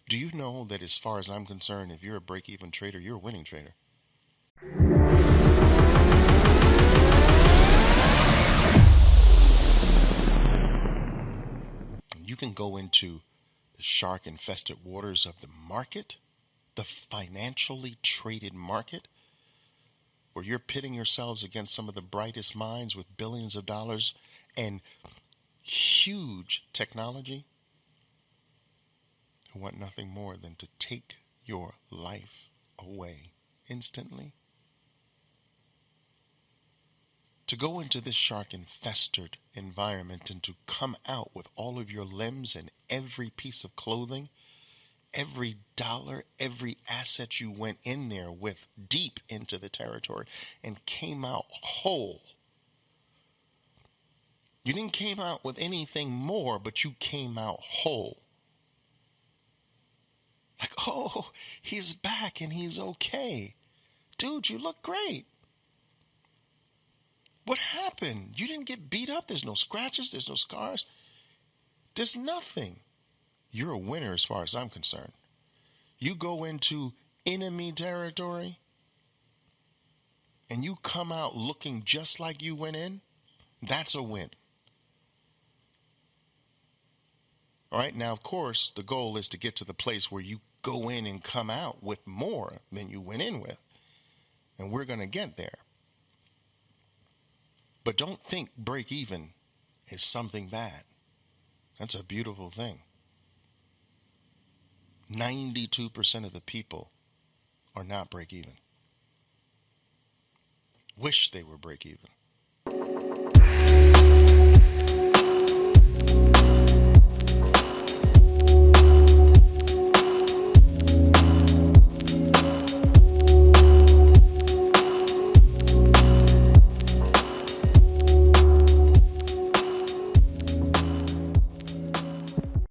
Do you know that as far as I'm concerned, if you're a break-even trader, you're a winning trader? You can go into the shark-infested waters of the market, the financially traded market, where you're pitting yourselves against some of the brightest minds with billions of dollars and huge technology, who want nothing more than to take your life away instantly. To go into this shark-infested environment and to come out with all of your limbs and every piece of clothing, every dollar, every asset you went in there with deep into the territory and came out whole. You didn't came out with anything more, but you came out whole. Like, oh, he's back and he's okay. Dude, you look great. What happened? You didn't get beat up. There's no scratches. There's no scars. There's nothing. You're a winner as far as I'm concerned. You go into enemy territory and you come out looking just like you went in, that's a win. All right, now, of course, the goal is to get to the place where you go in and come out with more than you went in with. And we're going to get there. But don't think break even is something bad. That's a beautiful thing. 92% of the people are not break even. Wish they were break even.